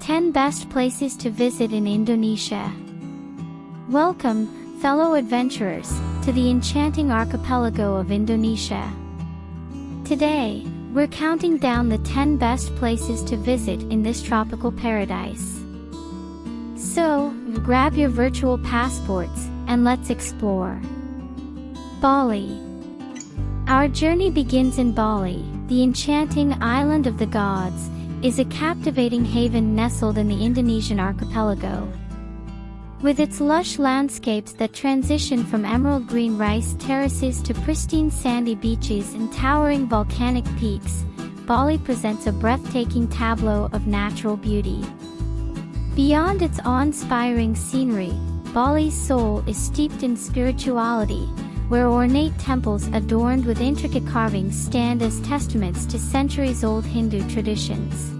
10 Best Places to Visit in Indonesia. Welcome, fellow adventurers, to the enchanting archipelago of Indonesia. Today, we're counting down the 10 best places to visit in this tropical paradise. So, grab your virtual passports, and let's explore. Bali. Our journey begins in Bali. The enchanting island of the gods is a captivating haven nestled in the Indonesian archipelago. With its lush landscapes that transition from emerald green rice terraces to pristine sandy beaches and towering volcanic peaks, Bali presents a breathtaking tableau of natural beauty. Beyond its awe-inspiring scenery, Bali's soul is steeped in spirituality, where ornate temples adorned with intricate carvings stand as testaments to centuries-old Hindu traditions.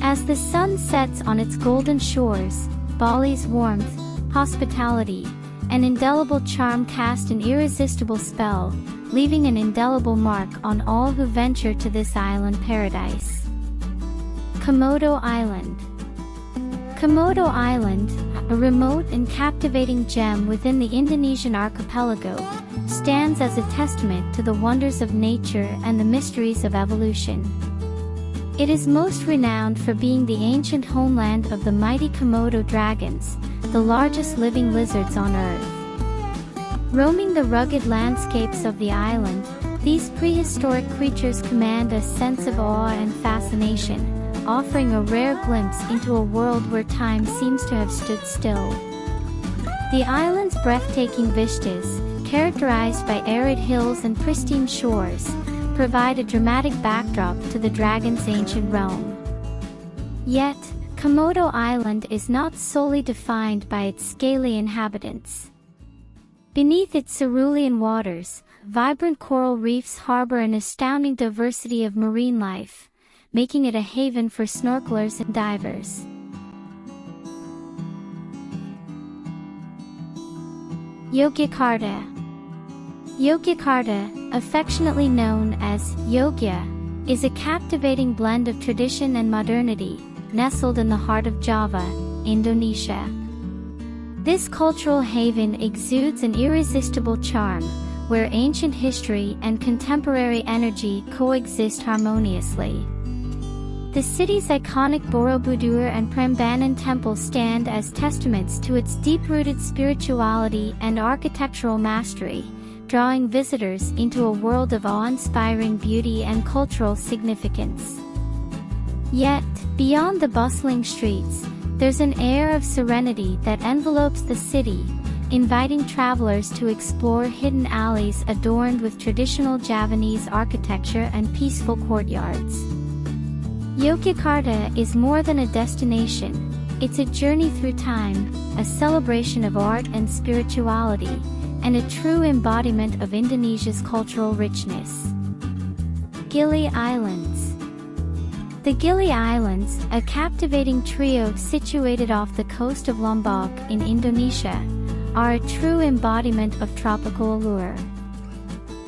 As the sun sets on its golden shores, Bali's warmth, hospitality, and indelible charm cast an irresistible spell, leaving an indelible mark on all who venture to this island paradise. Komodo Island. Komodo Island, a remote and captivating gem within the Indonesian archipelago, stands as a testament to the wonders of nature and the mysteries of evolution. It is most renowned for being the ancient homeland of the mighty Komodo dragons, the largest living lizards on Earth. Roaming the rugged landscapes of the island, these prehistoric creatures command a sense of awe and fascination, offering a rare glimpse into a world where time seems to have stood still. The island's breathtaking vistas, characterized by arid hills and pristine shores, provide a dramatic backdrop to the dragon's ancient realm. Yet, Komodo Island is not solely defined by its scaly inhabitants. Beneath its cerulean waters, vibrant coral reefs harbor an astounding diversity of marine life, making it a haven for snorkelers and divers. Yogyakarta. Yogyakarta, affectionately known as Yogya, is a captivating blend of tradition and modernity, nestled in the heart of Java, Indonesia. This cultural haven exudes an irresistible charm, where ancient history and contemporary energy coexist harmoniously. The city's iconic Borobudur and Prambanan temples stand as testaments to its deep-rooted spirituality and architectural mastery, drawing visitors into a world of awe-inspiring beauty and cultural significance. Yet, beyond the bustling streets, there's an air of serenity that envelopes the city, inviting travelers to explore hidden alleys adorned with traditional Javanese architecture and peaceful courtyards. Yogyakarta is more than a destination, it's a journey through time, a celebration of art and spirituality, and a true embodiment of Indonesia's cultural richness. Gili Islands. The Gili Islands, a captivating trio situated off the coast of Lombok in Indonesia, are a true embodiment of tropical allure.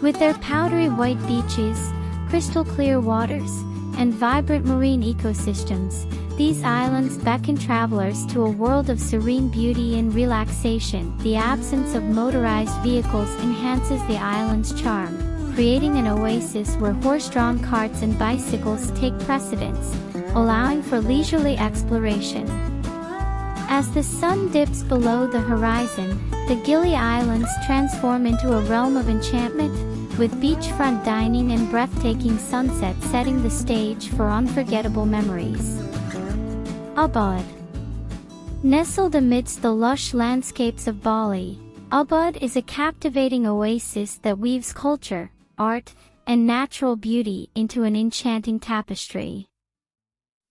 With their powdery white beaches, crystal clear waters, and vibrant marine ecosystems, these islands beckon travelers to a world of serene beauty and relaxation. The absence of motorized vehicles enhances the island's charm, creating an oasis where horse-drawn carts and bicycles take precedence, allowing for leisurely exploration. As the sun dips below the horizon, the Gili Islands transform into a realm of enchantment, with beachfront dining and breathtaking sunsets setting the stage for unforgettable memories. Ubud. Nestled amidst the lush landscapes of Bali, Ubud is a captivating oasis that weaves culture, art, and natural beauty into an enchanting tapestry.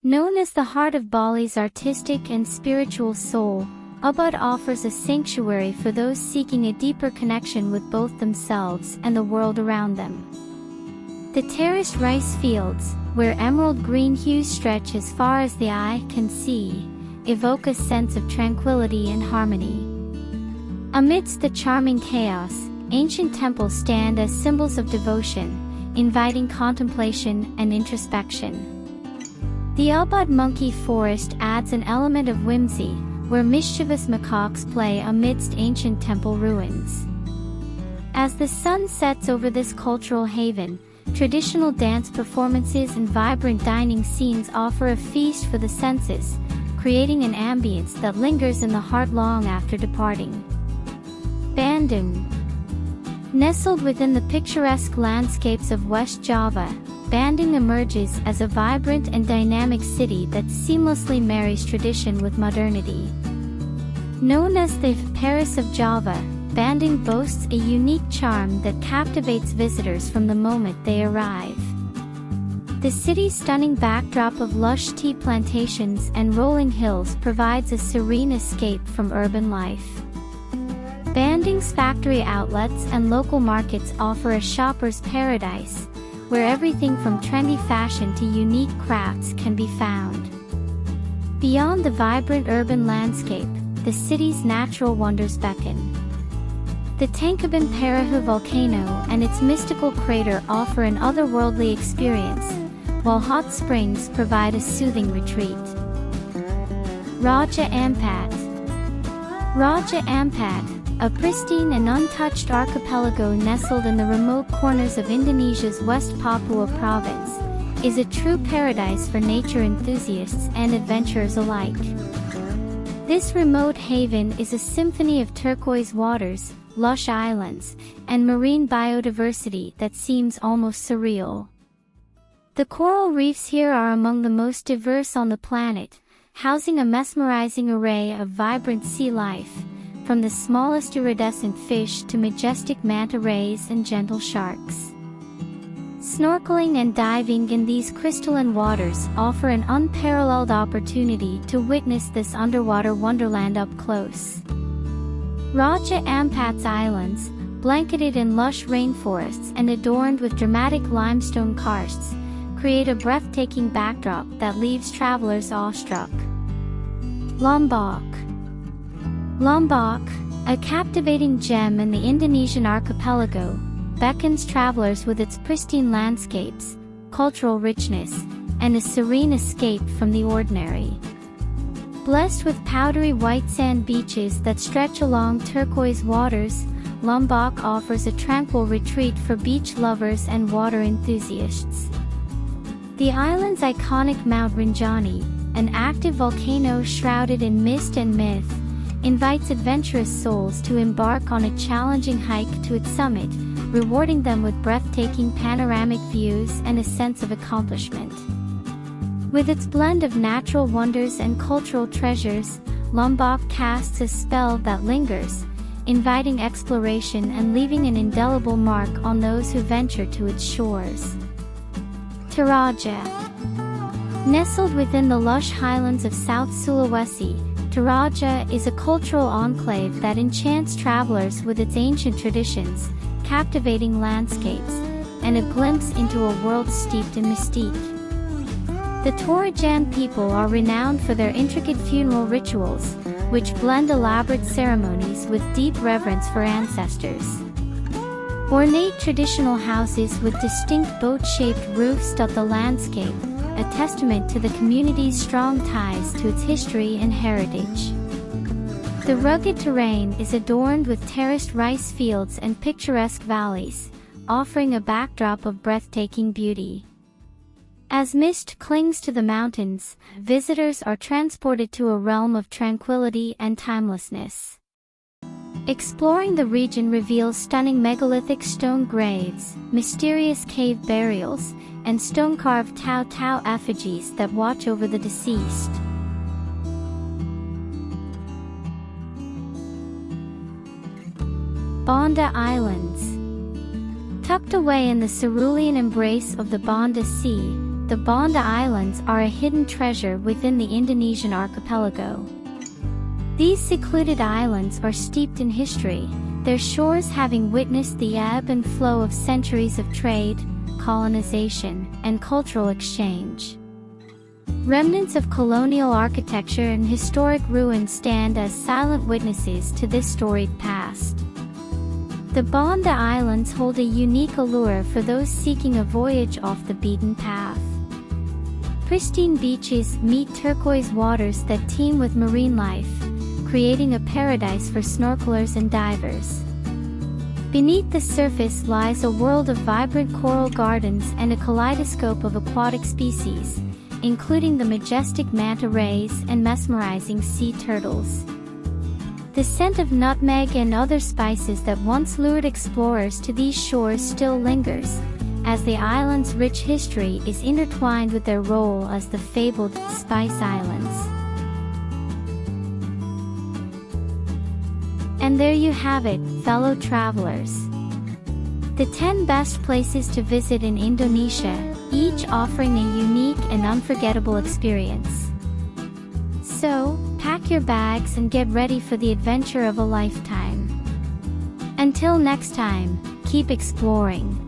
Known as the heart of Bali's artistic and spiritual soul, Ubud offers a sanctuary for those seeking a deeper connection with both themselves and the world around them. The terraced rice fields, where emerald green hues stretch as far as the eye can see, evoke a sense of tranquility and harmony. Amidst the charming chaos, ancient temples stand as symbols of devotion, inviting contemplation and introspection. The Ubud monkey forest adds an element of whimsy, where mischievous macaques play amidst ancient temple ruins. As the sun sets over this cultural haven, traditional dance performances and vibrant dining scenes offer a feast for the senses, creating an ambience that lingers in the heart long after departing. Bandung. Nestled within the picturesque landscapes of West Java, Bandung emerges as a vibrant and dynamic city that seamlessly marries tradition with modernity. Known as the Paris of Java, Bandung boasts a unique charm that captivates visitors from the moment they arrive. The city's stunning backdrop of lush tea plantations and rolling hills provides a serene escape from urban life. Bandung's factory outlets and local markets offer a shopper's paradise, where everything from trendy fashion to unique crafts can be found. Beyond the vibrant urban landscape, the city's natural wonders beckon. The Tangkuban Parahu volcano and its mystical crater offer an otherworldly experience, while hot springs provide a soothing retreat. Raja Ampat. Raja Ampat, a pristine and untouched archipelago nestled in the remote corners of Indonesia's West Papua province, is a true paradise for nature enthusiasts and adventurers alike. This remote haven is a symphony of turquoise waters, lush islands, and marine biodiversity that seems almost surreal. The coral reefs here are among the most diverse on the planet, housing a mesmerizing array of vibrant sea life, from the smallest iridescent fish to majestic manta rays and gentle sharks. Snorkeling and diving in these crystalline waters offer an unparalleled opportunity to witness this underwater wonderland up close. Raja Ampat's islands, blanketed in lush rainforests and adorned with dramatic limestone karsts, create a breathtaking backdrop that leaves travelers awestruck. Lombok. Lombok, a captivating gem in the Indonesian archipelago, beckons travelers with its pristine landscapes, cultural richness, and a serene escape from the ordinary. Blessed with powdery white sand beaches that stretch along turquoise waters, Lombok offers a tranquil retreat for beach lovers and water enthusiasts. The island's iconic Mount Rinjani, an active volcano shrouded in mist and myth, invites adventurous souls to embark on a challenging hike to its summit, rewarding them with breathtaking panoramic views and a sense of accomplishment. With its blend of natural wonders and cultural treasures, Lombok casts a spell that lingers, inviting exploration and leaving an indelible mark on those who venture to its shores. Toraja. Nestled within the lush highlands of South Sulawesi, Toraja is a cultural enclave that enchants travelers with its ancient traditions, captivating landscapes, and a glimpse into a world steeped in mystique. The Torajan people are renowned for their intricate funeral rituals, which blend elaborate ceremonies with deep reverence for ancestors. Ornate traditional houses with distinct boat-shaped roofs dot the landscape, a testament to the community's strong ties to its history and heritage. The rugged terrain is adorned with terraced rice fields and picturesque valleys, offering a backdrop of breathtaking beauty. As mist clings to the mountains, visitors are transported to a realm of tranquility and timelessness. Exploring the region reveals stunning megalithic stone graves, mysterious cave burials, and stone-carved Tao effigies that watch over the deceased. Banda Islands. Tucked away in the cerulean embrace of the Banda Sea, the Banda Islands are a hidden treasure within the Indonesian archipelago. These secluded islands are steeped in history, their shores having witnessed the ebb and flow of centuries of trade, colonization, and cultural exchange. Remnants of colonial architecture and historic ruins stand as silent witnesses to this storied past. The Banda Islands hold a unique allure for those seeking a voyage off the beaten path. Pristine beaches meet turquoise waters that teem with marine life, creating a paradise for snorkelers and divers. Beneath the surface lies a world of vibrant coral gardens and a kaleidoscope of aquatic species, including the majestic manta rays and mesmerizing sea turtles. The scent of nutmeg and other spices that once lured explorers to these shores still lingers, as the island's rich history is intertwined with their role as the fabled Spice Islands. And there you have it, fellow travelers. The 10 best places to visit in Indonesia, each offering a unique and unforgettable experience. So, pack your bags and get ready for the adventure of a lifetime. Until next time, keep exploring.